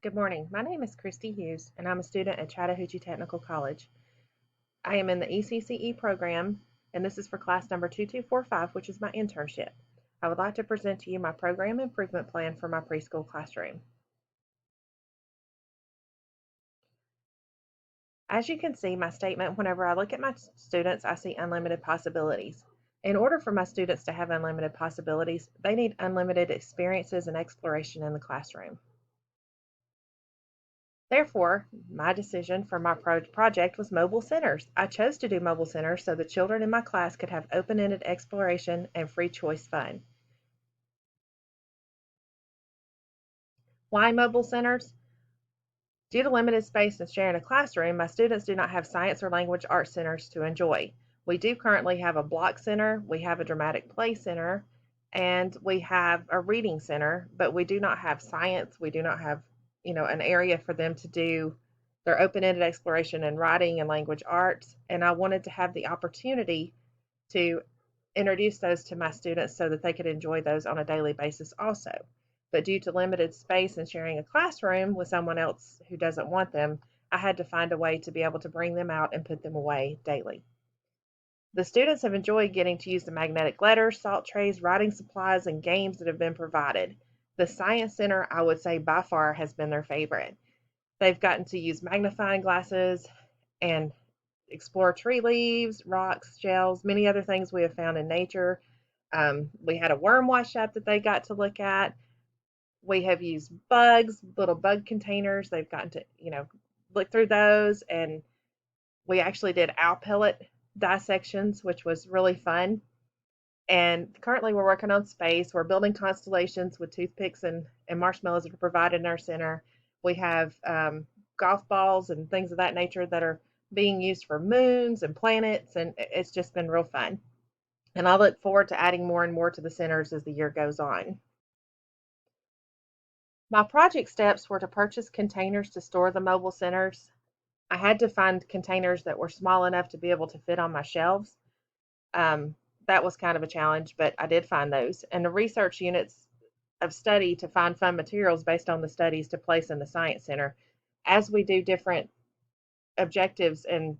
Good morning. My name is Christy Hughes, and I'm a student at Chattahoochee Technical College. I am in the ECCE program, and this is for class number 2245, which is my internship. I would like to present to you my program improvement plan for my preschool classroom. As you can see, my statement, whenever I look at my students, I see unlimited possibilities. In order for my students to have unlimited possibilities, they need unlimited experiences and exploration in the classroom. Therefore, my decision for my project was mobile centers. I chose to do mobile centers so the children in my class could have open-ended exploration and free choice fun. Why mobile centers? Due to limited space and sharing a classroom, my students do not have science or language arts centers to enjoy. We do currently have a block center, we have a dramatic play center, and we have a reading center, but we do not have science. We do not have, an area for them to do their open-ended exploration in writing and language arts. And I wanted to have the opportunity to introduce those to my students so that they could enjoy those on a daily basis also. But due to limited space and sharing a classroom with someone else who doesn't want them, I had to find a way to be able to bring them out and put them away daily. The students have enjoyed getting to use the magnetic letters, salt trays, writing supplies, and games that have been provided. The Science Center, I would say by far, has been their favorite. They've gotten to use magnifying glasses and explore tree leaves, rocks, shells, many other things we have found in nature. We had a worm wash up that they got to look at. We have used bugs, little bug containers. They've gotten to, look through those. And we actually did owl pellet dissections, which was really fun. And currently we're working on space. We're building constellations with toothpicks and marshmallows that are provided in our center. We have golf balls and things of that nature that are being used for moons and planets, and it's just been real fun. And I look forward to adding more and more to the centers as the year goes on. My project steps were to purchase containers to store the mobile centers. I had to find containers that were small enough to be able to fit on my shelves. Um, that was kind of a challenge, but I did find those. And the research units of study to find fun materials based on the studies to place in the Science Center. As we do different objectives and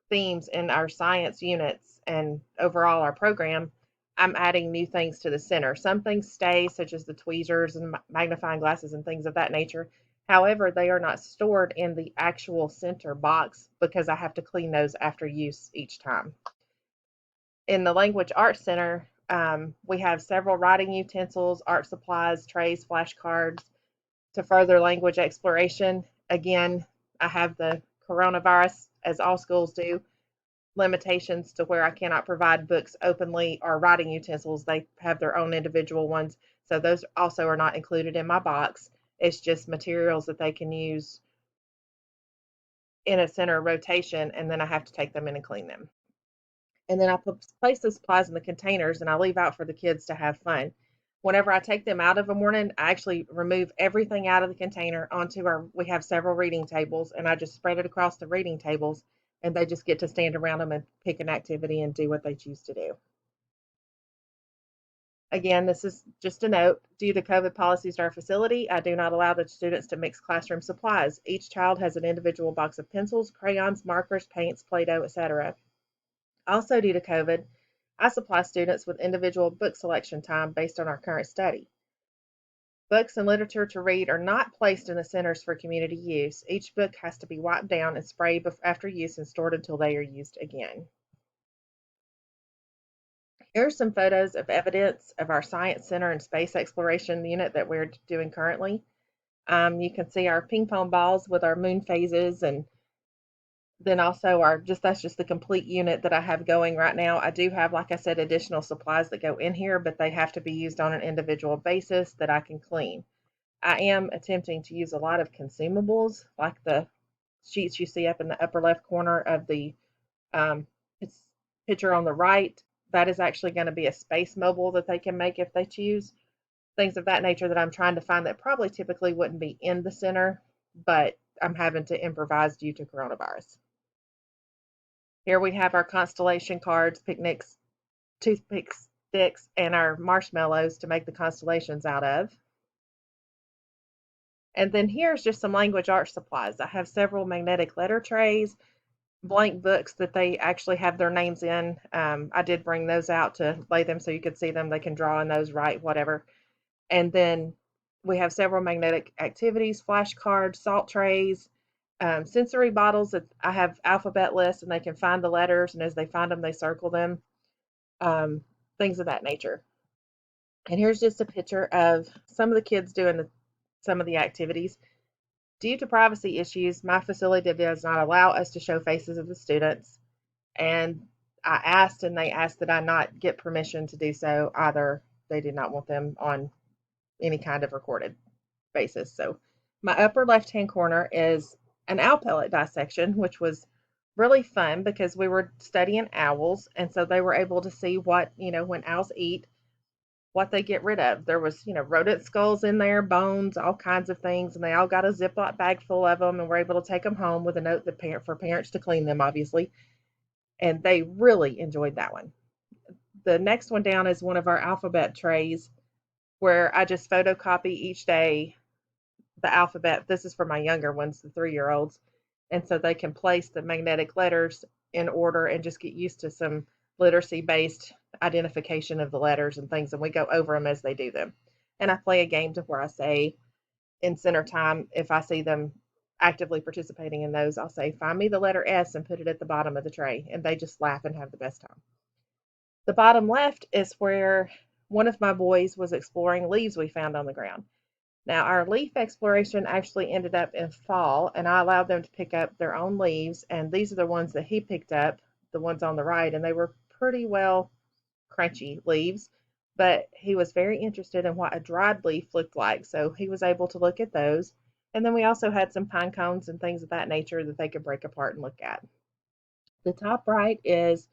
themes in our science units and overall our program, I'm adding new things to the center. Some things stay, such as the tweezers and magnifying glasses and things of that nature. However, they are not stored in the actual center box because I have to clean those after use each time. In the Language Arts Center, we have several writing utensils, art supplies, trays, flashcards to further language exploration. Again, I have the coronavirus, as all schools do, limitations to where I cannot provide books openly or writing utensils. They have their own individual ones. So those also are not included in my box. It's just materials that they can use in a center rotation, and then I have to take them in and clean them. And then I place the supplies in the containers and I leave out for the kids to have fun. Whenever I take them out of a morning, I actually remove everything out of the container onto we have several reading tables, and I just spread it across the reading tables, and they just get to stand around them and pick an activity and do what they choose to do. Again, this is just a note. Due to COVID policies at our facility, I do not allow the students to mix classroom supplies. Each child has an individual box of pencils, crayons, markers, paints, Play-Doh, etc. Also, due to COVID, I supply students with individual book selection time based on our current study. Books and literature to read are not placed in the centers for community use. Each book has to be wiped down and sprayed after use and stored until they are used again. Here are some photos of evidence of our Science Center and Space Exploration unit that we're doing currently. You can see our ping pong balls with our moon phases, and then also that's just the complete unit that I have going right now. I do have, like I said, additional supplies that go in here, but they have to be used on an individual basis that I can clean. I am attempting to use a lot of consumables, like the sheets you see up in the upper left corner of the um, picture on the right. That is actually going to be a space mobile that they can make if they choose. Things of that nature that I'm trying to find that probably typically wouldn't be in the center, but I'm having to improvise due to coronavirus. Here we have our constellation cards, picnics, toothpick sticks, and our marshmallows to make the constellations out of. And then here's just some language arts supplies. I have several magnetic letter trays, blank books that they actually have their names in. I did bring those out to lay them so you could see them. They can draw in those, write, whatever. And then we have several magnetic activities, flashcards, salt trays, sensory bottles that I have alphabet lists and they can find the letters. And as they find them, they circle them, um, things of that nature. And here's just a picture of some of the kids doing some of the activities. Due to privacy issues, my facility does not allow us to show faces of the students. And I asked, and they asked that I not get permission to do so either. They did not want them on any kind of recorded basis. So my upper left-hand corner is an owl pellet dissection, which was really fun because we were studying owls. And so they were able to see what, when owls eat, what they get rid of. There was, rodent skulls in there, bones, all kinds of things, and they all got a Ziploc bag full of them and were able to take them home with a note for parents to clean them, obviously. And they really enjoyed that one. The next one down is one of our alphabet trays where I just photocopy each day the alphabet. This is for my younger ones, the 3-year-olds. And so they can place the magnetic letters in order and just get used to some literacy based identification of the letters and things. And we go over them as they do them. And I play a game to where I say in center time, if I see them actively participating in those, I'll say, find me the letter S and put it at the bottom of the tray. And they just laugh and have the best time. The bottom left is where one of my boys was exploring leaves we found on the ground. Now, our leaf exploration actually ended up in fall, and I allowed them to pick up their own leaves, and these are the ones that he picked up, the ones on the right, and they were pretty well crunchy leaves, but he was very interested in what a dried leaf looked like, so he was able to look at those. And then we also had some pine cones and things of that nature that they could break apart and look at. The top right is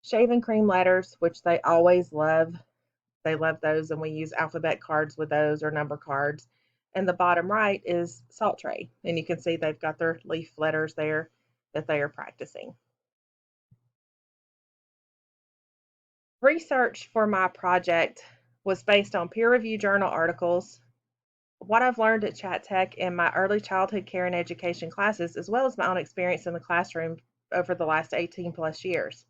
shaving cream letters, which they always love. They love those, and we use alphabet cards with those or number cards. And the bottom right is salt tray, and you can see they've got their leaf letters there that they are practicing. Research for my project was based on peer-reviewed journal articles, what I've learned at Chat Tech in my early childhood care and education classes, as well as my own experience in the classroom over the last 18 plus years.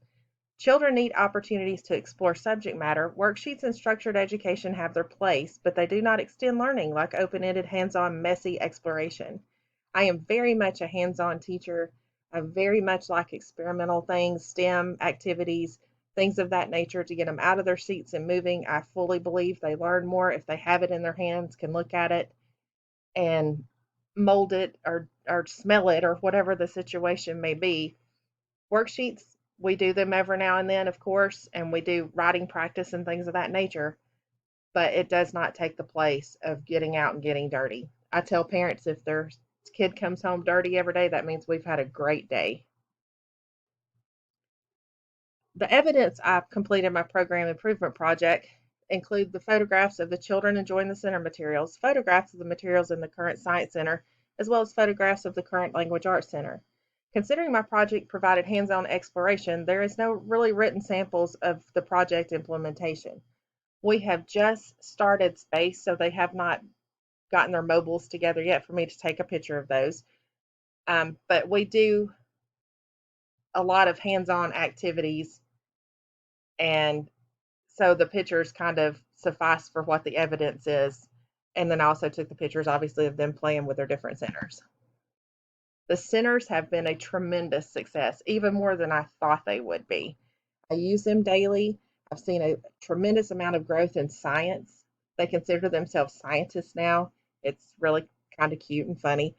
Children need opportunities to explore subject matter. Worksheets and structured education have their place, but they do not extend learning like open-ended, hands-on, messy exploration. I am very much a hands-on teacher. I very much like experimental things, STEM activities, things of that nature to get them out of their seats and moving. I fully believe they learn more if they have it in their hands, can look at it and mold it or smell it or whatever the situation may be. Worksheets, we do them every now and then, of course, and we do writing practice and things of that nature, but it does not take the place of getting out and getting dirty. I tell parents if their kid comes home dirty every day, that means we've had a great day. The evidence I've completed my program improvement project include the photographs of the children enjoying the center materials, photographs of the materials in the current science center, as well as photographs of the current language arts center. Considering my project provided hands-on exploration, there is no really written samples of the project implementation. We have just started space, so they have not gotten their mobiles together yet for me to take a picture of those. But we do a lot of hands-on activities, and so the pictures kind of suffice for what the evidence is. And then I also took the pictures, obviously, of them playing with their different centers. The centers have been a tremendous success, even more than I thought they would be. I use them daily. I've seen a tremendous amount of growth in science. They consider themselves scientists now. It's really kind of cute and funny.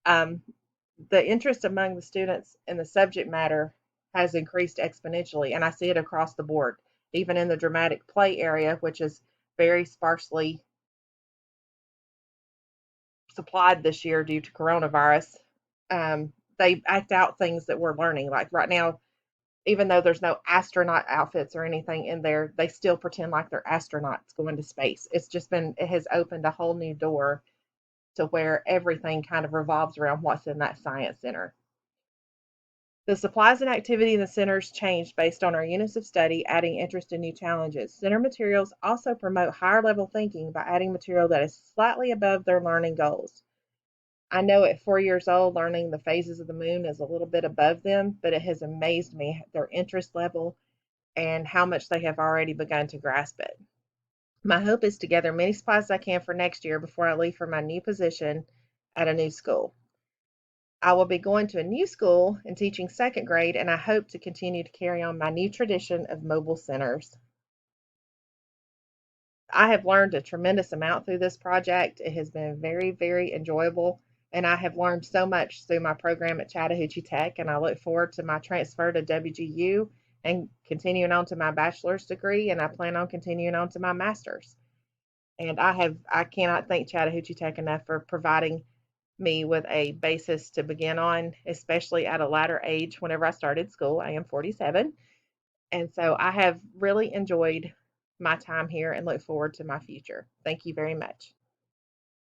The interest among the students in the subject matter has increased exponentially, and I see it across the board, even in the dramatic play area, which is very sparsely supplied this year due to coronavirus. They act out things that we're learning. Like right now, even though there's no astronaut outfits or anything in there, they still pretend like they're astronauts going to space. It has opened a whole new door to where everything kind of revolves around what's in that science center. The supplies and activity in the centers changed based on our units of study, adding interest in new challenges. Center materials also promote higher level thinking by adding material that is slightly above their learning goals. I know at 4 years old, learning the phases of the moon is a little bit above them, but it has amazed me their interest level and how much they have already begun to grasp it. My hope is to gather many supplies as I can for next year before I leave for my new position at a new school. I will be going to a new school and teaching second grade, and I hope to continue to carry on my new tradition of mobile centers. I have learned a tremendous amount through this project. It has been very, very enjoyable, and I have learned so much through my program at Chattahoochee Tech, and I look forward to my transfer to WGU and continuing on to my bachelor's degree, and I plan on continuing on to my master's. And I cannot thank Chattahoochee Tech enough for providing me with a basis to begin on, especially at a latter age whenever I started school. I am 47. And so I have really enjoyed my time here and look forward to my future. Thank you very much.